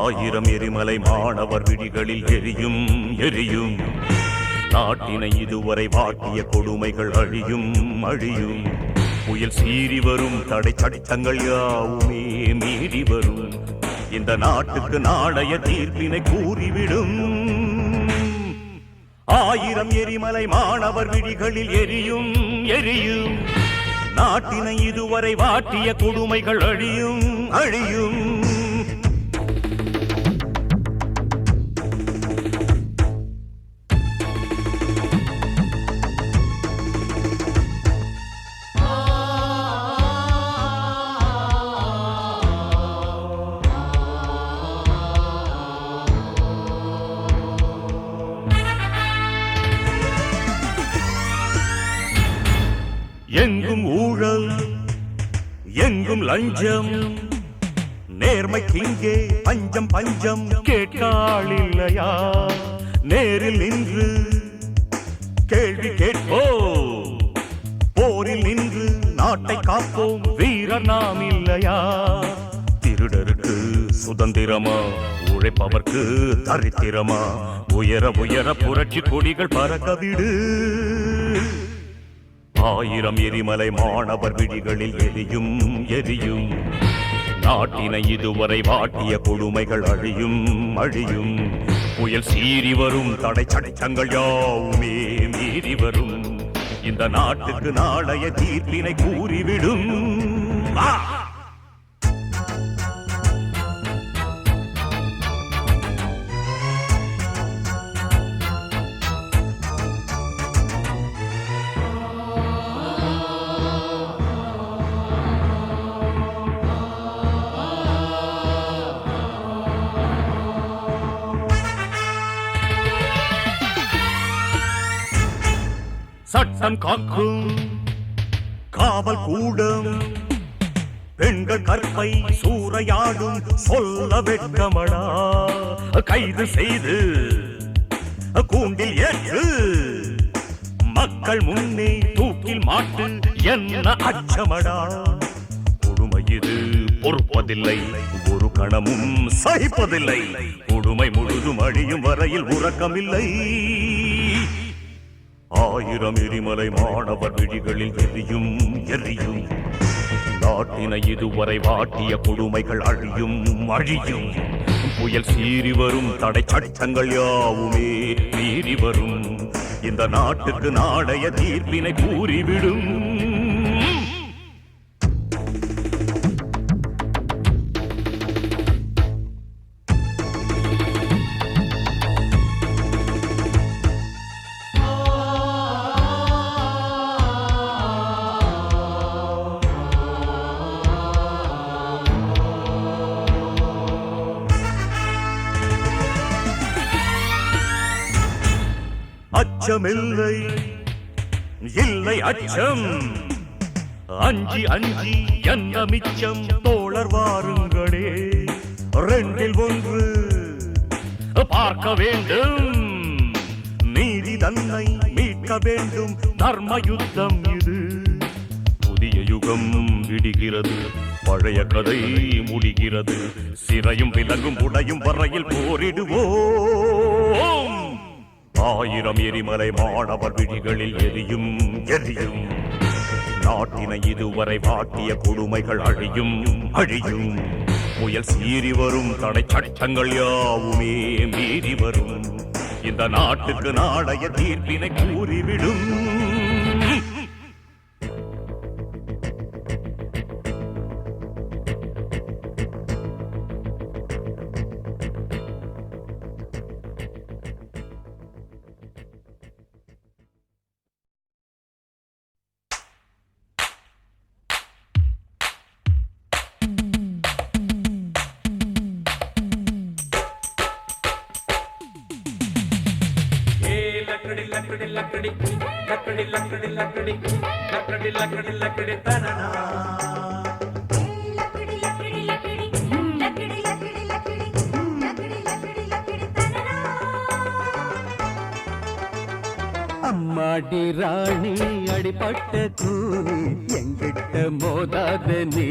ஆயிரம் எரிமலை மாணவர் விழிகளில் எரியும் எரியும். நாட்டினை இதுவரை வாட்டிய கொடுமைகள் அழியும் அழியும். புயல் சீறி வரும் தடை சட்டங்கள் யாவுமே மீறி வரும். இந்த நாட்டுக்கு நாளைய தீர்ப்பினை கூறிவிடும். ஆயிரம் எரிமலை மாணவர் விழிகளில் எரியும் எரியும். நாட்டினை இதுவரை வாட்டிய கொடுமைகள் அழியும் அழியும். எங்கும் ஊழல் எங்கும் லஞ்சம். நேர்மைக்கு இங்கே பஞ்சம் பஞ்சம். கேட்டாள் இல்லையா நேரில் நின்று கேள்வி கேட்போம். போரில் நின்று நாட்டை காப்போம் வீரர் நாம் இல்லையா? திருடருக்கு சுதந்திரமா உழைப்பவர்க்கு தரித்திரமா? உயர உயர புரட்சி கொடிகள் பறக்க விடு. ஆயிரம் எரிமலை மாணவர் விழிகளில் எரியும் எரியும். நாட்டினை இதுவரை வாட்டிய கொடுமைகள் அழியும் அழியும். புயல் சீறி வரும் தடை சட்டங்கள் யாவுமே மீறி வரும். இந்த நாட்டுக்கு நாளைய தீர்ப்பினை கூறிவிடும். சட்டம் காக்கும் காவல் கூடம். பெண்கள் கற்பை சூறையாடும் சொல்ல வெட்கமடா. கைது செய்து கூண்டில் ஏற்று மக்கள் முன்னே தூக்கில் மாட்டு என்ன அச்சமடா. கொடுமை இது பொறுப்பதில்லை ஒரு கணமும் சகிப்பதில்லை. கொடுமை முழுதும் அழியும் வரையில் உறக்கமில்லை. ஆயிரம் எரிமலை மாணவர் விழிகளில் எரியும் எரியும். நாட்டினை இதுவரை வாட்டிய கொடுமைகள் அழியும் அழியும். புயல் சீறி வரும் தடை சட்டங்கள் யாவுமே மீறி வரும். இந்த நாட்டுக்கு நாளைய தீர்ப்பினை கூறிவிடும். அச்சமில்லை இல்லை அச்சம். அஞ்சி அஞ்சி என்ன மிச்சம். தோழர் வாருங்களே ரெண்டில் ஒன்று பார்க்க வேண்டும். நீதி தன்னை மீட்க வேண்டும். தர்ம யுத்தம் இது. புதிய யுகம் விடுகிறது. பழைய கதை முடிகிறது. சிறையும் விலங்கும் உடையும் வரையில் போரிடுவோம். ஆயிரம் எரிமலை மாணவர் விழிகளில் எரியும் எரியும். நாட்டினை இதுவரை வாட்டிய கொடுமைகள் அழியும் அழியும். புயல் சீறி வரும் தடை சட்டங்கள் யாவுமே மீறி வரும். இந்த நாட்டுக்கு நாளைய தீர்ப்பினை கூறிவிடும். लकड़ी लकड़ी लकड़ी लकड़ी लकड़ी लकड़ी लकड़ी लकड़ी लकड़ी तनना लकड़ी लकड़ी लकड़ी लकड़ी लकड़ी लकड़ी लकड़ी लकड़ी लकड़ी तनना அம்மாடி ராணி அடிபட்ட கூனி எங்கிட்ட மோதாத நீ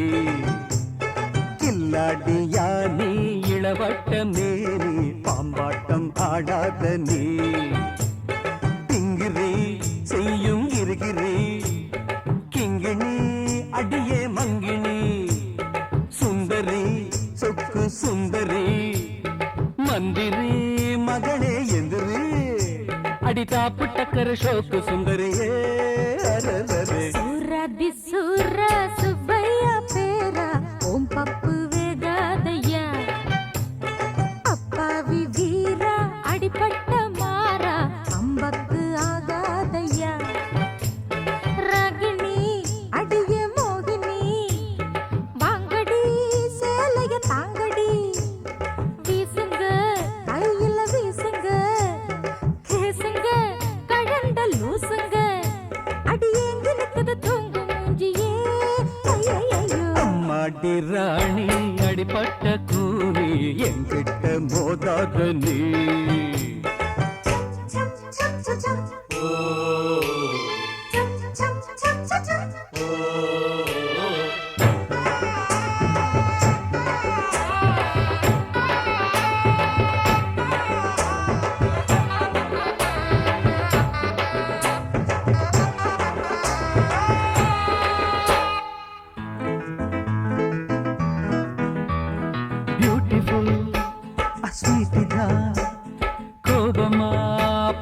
கில்லாடியா நீ இள இளவட்ட மேனி பாம்பாட்டம் ஆடாத நீ திங்கிரி செய்யும் இருகிரி கிங்கிணி அடியே மங்கிணி சுந்தரி சொக்கு சுந்தரி மந்திரி மகளே எந்திரி அடி தாப்பு டக்கர ஷோக்கு சுந்தரியே அரரரே சூராதி சூரா சுப்பையா பேரா ஓம் பப்பு வேகாதையா அப்பாவி வீரா அடிப்பட்ட மாறா அம்பக்கு ஆகாதையா ராகிணி அடிய மோகினி வாங்கடி சேலைய தாங்கடி வீசுங்க கையில வீசுங்க கேசுங்க கழண்ட லூசுங்க அடியேங்க நிக்குது தூங்கு மூஞ்சியே ஐயையோ அம்மாடி ராணி அடிப்பட்ட கூனி என்கிட்ட மோதாத நீ சம் சம் சம் சம் சம் சம் சம் சம் பியூட்டிஃபுல் ஸ்வீட்டிதா கோபமா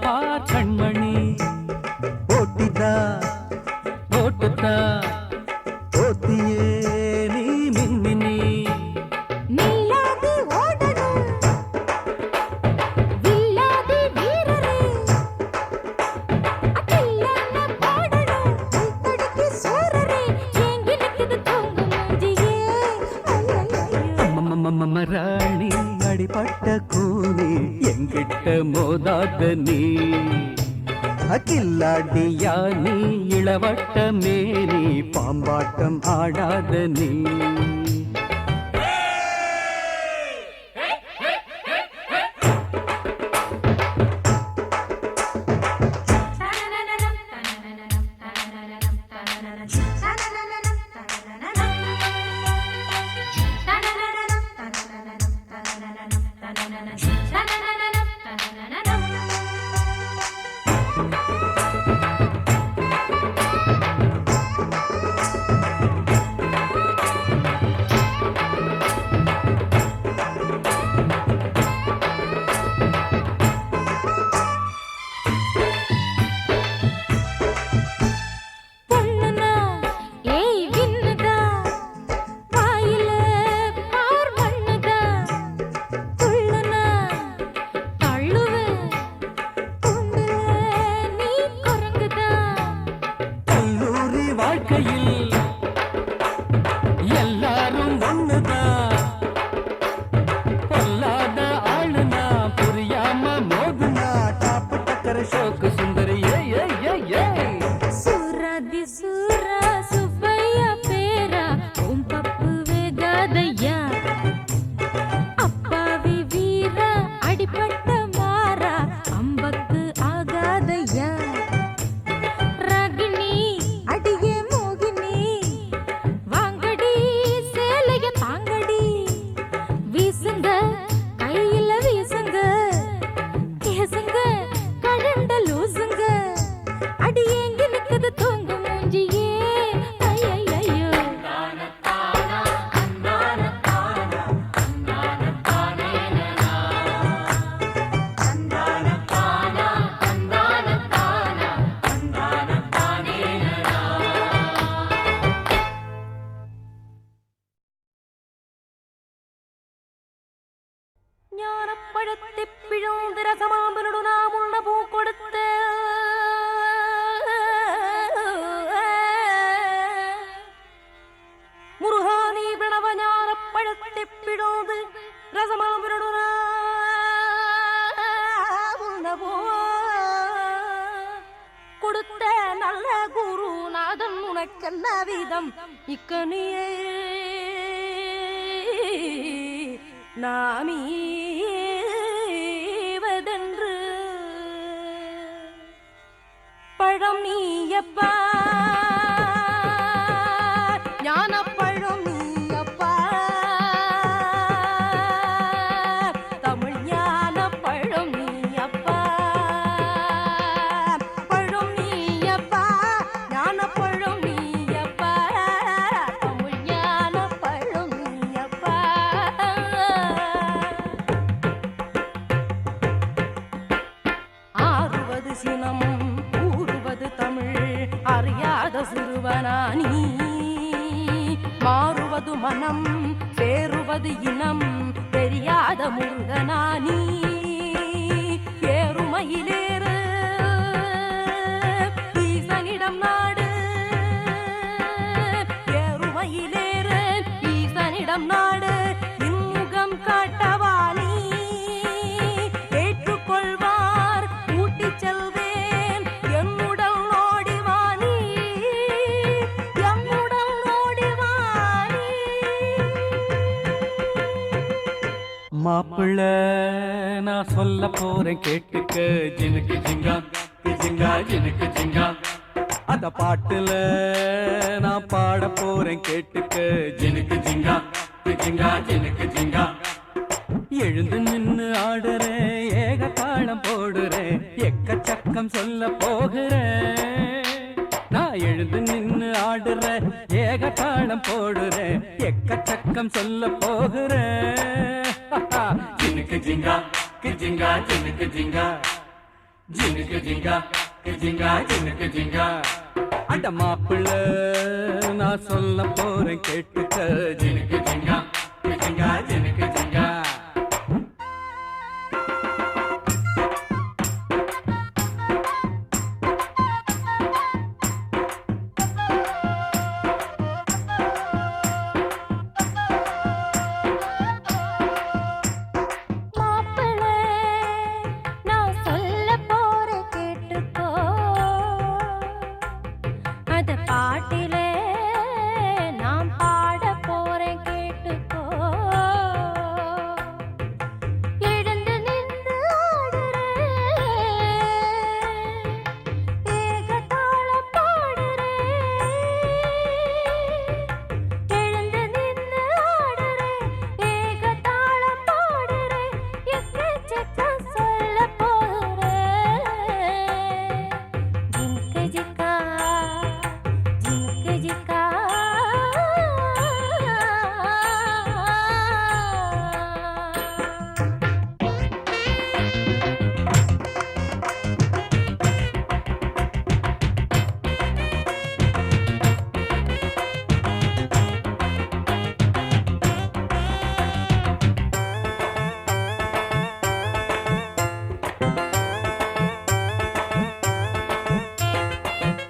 பா கண்மணி ஓட்டிதா ஓட்டுதா ஓத்தியே நீ மின்மினி நில்லாது ஓடணும் வில்லாது வீரரே அகில்லான பாடணும் கைத்தடிக்கு சூரரே ஏங்கி நிக்குது தூங்கு மூஞ்சியே ஐயையோ ராணி அடிப்பட்ட கூனி என்கிட்ட மோதாத நீ அகில்லாடியா நீ இளவட்ட மேனி பாம்பாட்டம் ஆடாத நீ பொண்ணுனா ஏய் விண்ணுதா வாயில பார் மண்ணுதா துள்ளுனா தள்ளுவே துண்டுல நீ குரங்குதா கல்லூரி வாழ்க்கையில் எல்லாரும் ஒண்ணுதான் பொல்லாத ஆளுனா புரியாம மோதுனா டாப்பு டக்கர ஷோக்கு சுந்தரி ஏய் ஏய் ஏய் ஏய் சூராதி சூரா சுப்பையா பேரா ஓம் பப்பு வேகாதையா அப்பாவி வீரா அடிப்பட்ட மாறா அம்பக்கு ஆகாதையா ராகிணி அடியே மோகினி வாங்கடி சேலைய தாங்கடி வீசுங்க கையில வீசுங்க கேசுங்க கழண்ட லூசுங்க அடியேங்க நிக்குது தூங்கு மூஞ்சியே ஐயையோ ஞானப்பழத்தை பிழந்து ரசமாம்பனோடு நாம் உள்ள பூ கொடுத்த முருகானி பிரணவ ஞானப்பழத்தை பிழந்து ரசமாம்பனோடு நாம் உள்ள பூ கொடுத்த நல்ல குருநாதன் உனக்கென்ன விதம் இக்கனியே நாமீவதென்று பழம் நீயப்பா ஞானப்பழம் நீயப்பா தெரியாத சிறுவனானி மாறுவது மனம் சேருவது இனம் தெரியாத முருகனானி ஏறுமையிலேறு ஈசனிடம் நாடு ஏறுமையிலேறு ஈசனிடம் நாடு இன்முகம் காட்டவானி ஏற்றுக்கொள்வார் ஊட்டிச் செல்வேன் என்னுடன் ஓடிவானி என்னுடன் ஓடிவானி மாப்பிள்ள நான் சொல்ல போறேன் கேட்டுக்க ஜினுக்கு ஜிங்கா ஜிங்கா ஜினுக்கு ஜிங்கா அந்த பாட்டுல நான் பாட போறேன் கேட்டுக்க ஜினுக்கு ஜிங்கா ஜிங்கா ஜினுக்கு ஜிங்கா எழுந்து நின்னு ஆடுறேன் ஏக தாளம் போடுறேன் எக்கச்சக்கம் சொல்ல போகிறேன் நான் எழுந்து நின்னு ஆடுறேன் ஏக தாளம் போடுறேன் எக்கச்சக்கம் சொல்ல போகிறேன் ஜினுக்கு ஜிங்கா ஜிங்கா ஜினுக்கு ஜிங்கா ஜினுக்கு ஜிங்கா ஜிங்கா ஜினுக்கு ஜிங்கா அட மாப்பிள்ள நான் சொல்ல போறேன் கேட்டுக்க ஜினுக்கு ஜிங்கா ஜிங்கா ஜினுக்கு ஜிங்கா மாப்பிள்ளை நான் சொல்ல போறேன் கேட்டுக்கோ அத பாட்டிலே நான் பாட போறேன் கேட்டுக்கோ எழுந்து நின்று ஆடுறேன் ஏகதாளம் பாடுறேன் எழுந்து நின்று ஆடுறேன் ஏகதாளம் பாடுறேன் எக்கச்சக்கம் சொல்ல போறேன் ஜிம்கு ஜிக்கா ஜிம்கு ஜிக்கா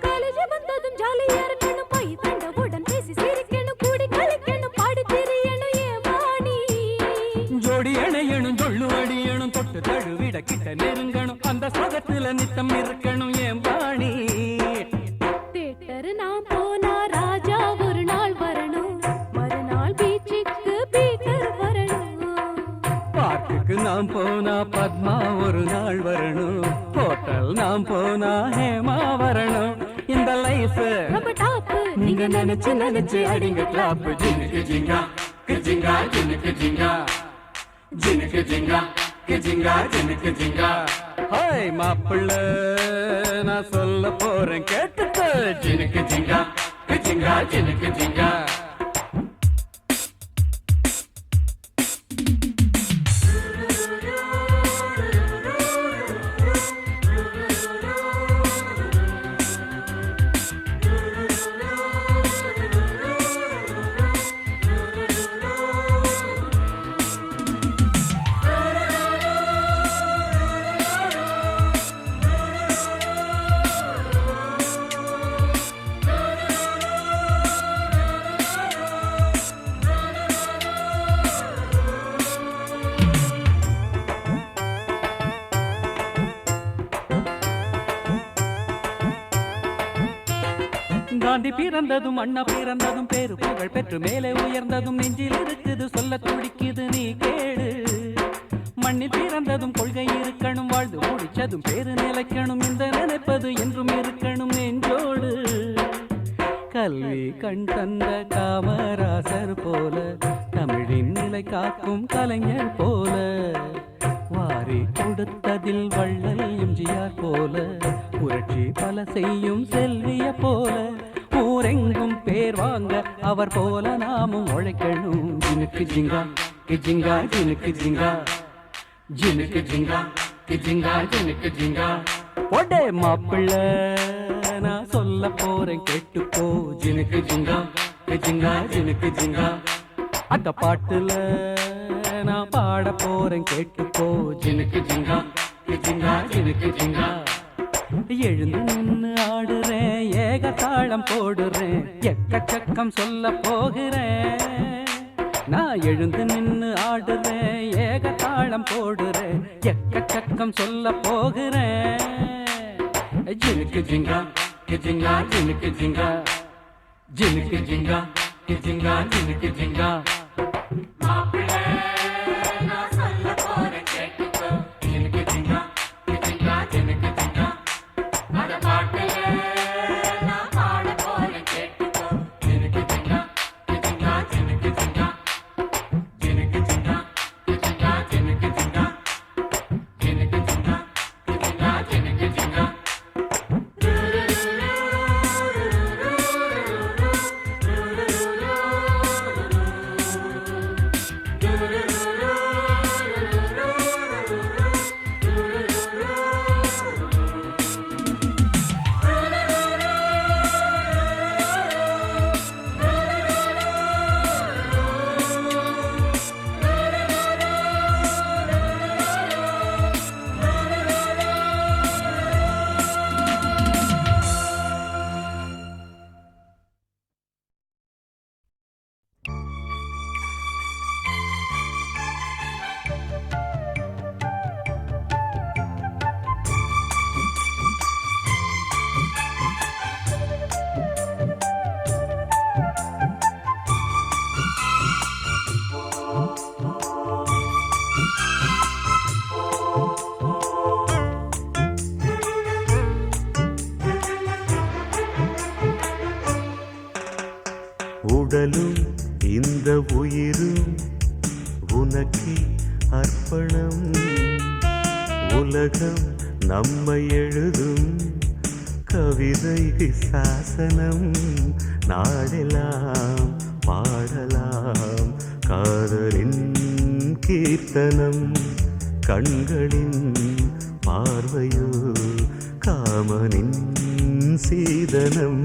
காலேஜ் வந்ததும் ஜாலியா இருக்கணும் போய் தண்டவுடன் பேசி சிரிக்கணும் கூடி கலக்கணும் பாடி திரியணும் ஏமானி ஜோடி அணையணும் ஜொள்ளு அடியணும் தொட்டு தழுவிட கிட்ட நெருங்கணும் அந்த சொகத்துல நித்தம் இருக்கணும் என் பாணி தேட்டர் நான் போனா ராஜா ஒரு நாள் வரணும் மறுநாள் பீச்சுக்கு பீட்டர் வரணும் பார்க்குக்கு நாம் போனா பத்மா ஒரு நாள் வரணும் ஹோட்டல் நாம் போனா ஹேமா வரணும் இந்த லைஃப் நம்ம டாப்பு நீங்க நினைச்சு நினைச்சு அடிங்க கிளாப் ஜினுக்கு ஜிங்கா ஜிங்கா ஜினுக்கு ஜிங்கா ஜினுக்கு ஜிங்கா ஜிங்கா ஜினுக்கு ஜிங்கா ஹாய் மாப்பிள்ள நான் சொல்ல போறேன் கேட்டுக்க ஜினுக்கு ஜிங்கா ஜிங்கா ஜினுக்கு ஜிங்கா காந்தி பிறந்ததும் அண்ணா பிறந்ததும் பேரு புகழ் பெற்று மேலே உயர்ந்ததும் நெஞ்சில் இருக்குது சொல்ல துடிக்குது நீ கேடு மண்ணில் பிறந்ததும் கொள்கை இருக்கணும் வாழ்ந்து முடிச்சதும் பேரு நிலைக்கணும் இந்த நினைப்பது என்றும் இருக்கணும் நெஞ்சோடு கல்வி கண் தந்த காமராசர் போல தமிழின் நிலை காக்கும் கலைஞர் போல வாரி கொடுத்ததில் வள்ளல் எம்ஜிஆர் போல புரட்சி பல செய்யும் செல்விய போல ஊரெங்கும் பேர் வாங்க அவர் போல நாமும் உழைக்கணும் ஜினுக்கு ஜிங்கா ஜிங்கா ஜினுக்கு ஜிங்கா ஜினுக்கு ஜிங்கா ஜிங்கா ஜினுக்கு ஜிங்கா ஒடே மாப்பிள்ள நான் சொல்ல போறேன் கேட்டுக்கோ. ஜினுக்கு ஜிங்கா ஜிங்கா ஜினுக்கு ஜிங்கா. அந்த பாட்டுல நான் பாட போறேன் கேட்டுக்கோ. ஜினுக்கு ஜிங்கா ஜிங்கா ஜினுக்கு ஜிங்கா. எழுந்து நின்னு ஆடுறேன், ஏகத்தாளம் போடுறேன், எக்கச்சக்கம் சொல்ல போகிறேன். நான் எழுந்து நின்னு ஆடுறேன், ஏகத்தாளம் போடுறேன், எக்கச்சக்கம் சொல்ல போகிறேன். ஜினுக்கு ஜிங்கா ஜிங்கா ஜினுக்கு ஜிங்கா. ஜினுக்கு ஜிங்கா ஜிங்கா ஜினுக்கு ஜிங்கா. உடலும் இந்த உயிரும் உனக்கே அர்ப்பணம். உலகம் நம்மை எழுதும் கவிதை சாசனம். நாடெல்லாம் பாடலாம் காதலின் கீர்த்தனம். கண்களின் பார்வையோ காமனின் சீதனம்.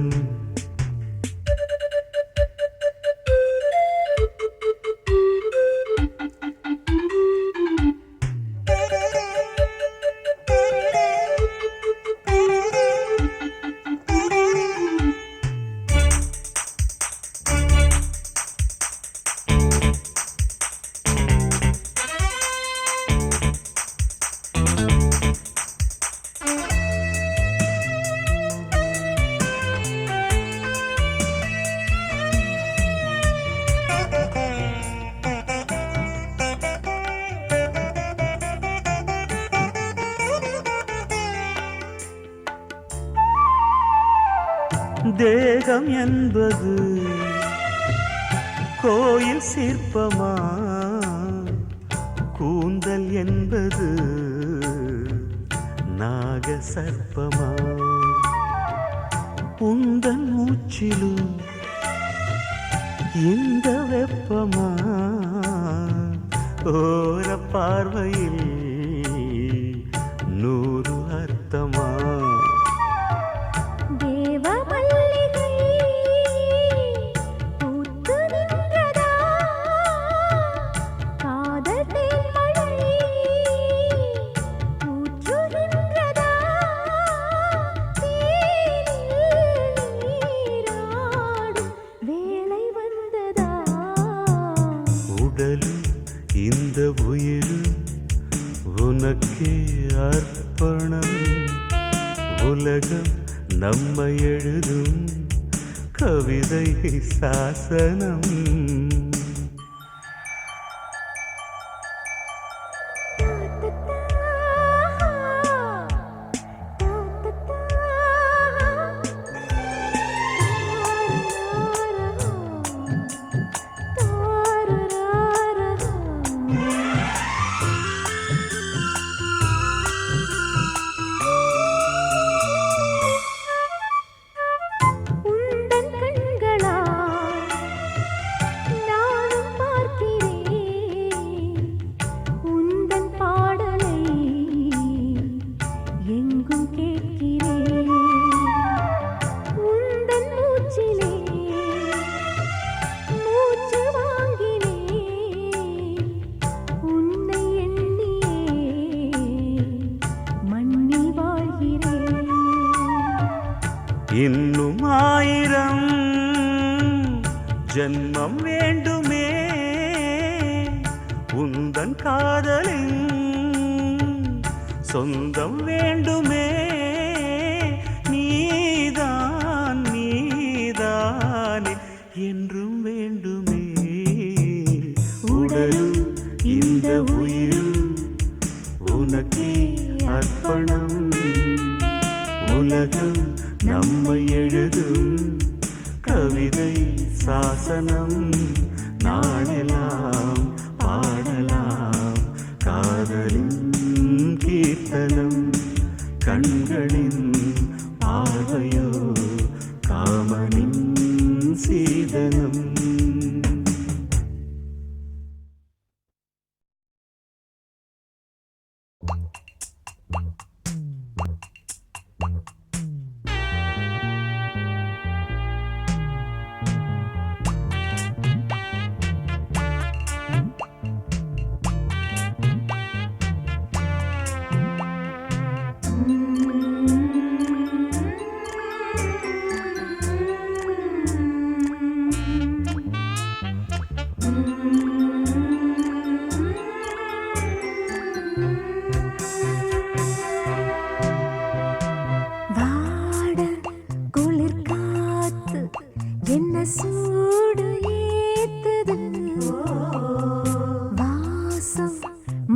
தேகம் என்பது கோயில் சிற்பமா, கூந்தல் என்பது நாக சர்ப்பமா. உந்தன் மூச்சிலும் இந்த வெப்பமா, ஓர பார்வையில் 100 அர்த்தமா. இந்த உயிரும் உனக்கே அர்ப்பணம். உலகம் நம்மை எழுதும் கவிதை சாசனம். இன்னும் 1000 ஜென்மம் வேண்டுமே உந்தன் காதலின் சொந்தம் வேண்டுமே நீதான் நீதானே என்றும் வேண்டுமே உடலும் இந்த உயிரும் உனக்கே அர்ப்பணம் உலகம் நம்மை எழுதும் கவிதை சாசனம் நாளெல்லாம் பாடலாம் காதலின் கீர்த்தனம் கண்களின் பார்வையோ காமனின் சீதனம் சூடு ஏத்துது வாசம்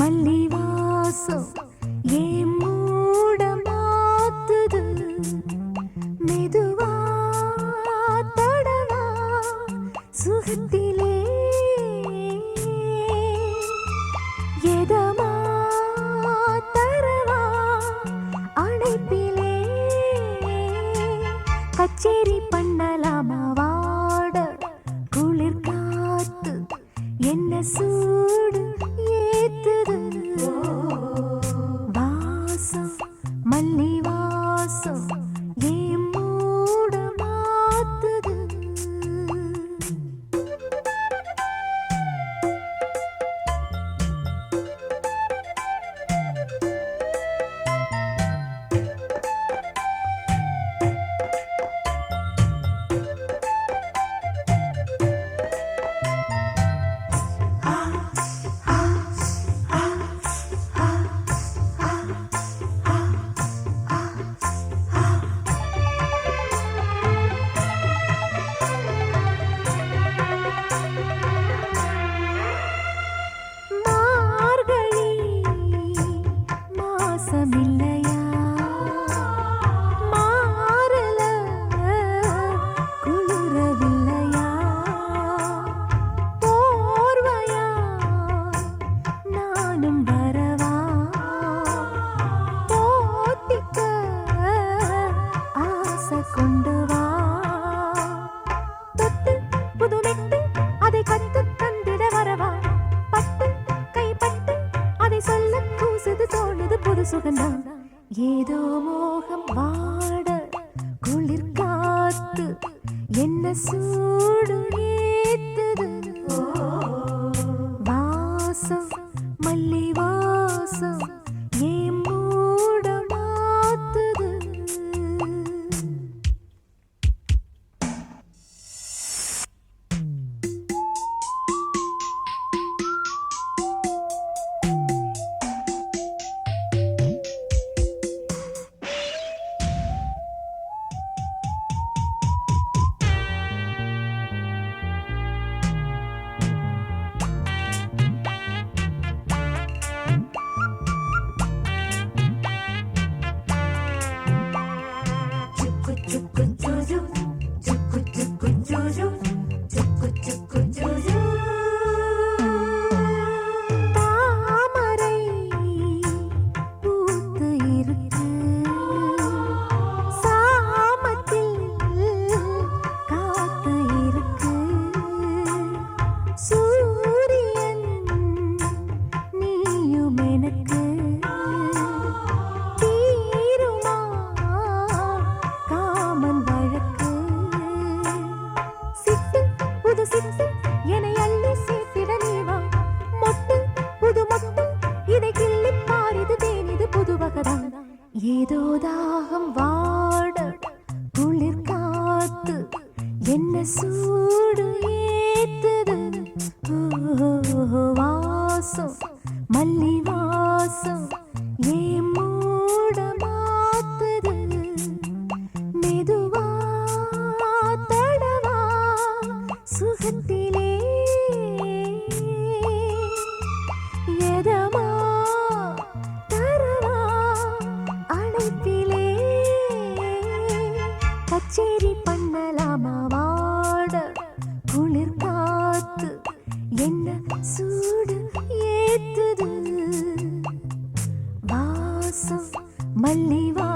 மல்லி வாசம் ஏன் மூட மாத்துது மெதுவா தொடவா சுகத்திலே எதமா தரவா அணைப்பிலே கச்சேரி பண்ணலாமா வாட குளிர் காத்து என்ன சூடு ஏத்துது வாசம் மல்லி வாசம் ஏன் மூட மாத்துது ஏதோ மோகம் வாட குளிர் காத்து என்ன சூடு ஏத்துது வாசம் மல்லி வாசம் ஏன் மூட மாத்துது காமன் வாழ கச்சேரி பண்ணலாமா வாட குளிர் காத்து என்ன சூடு ஏத்துது வாசம் மல்லிவா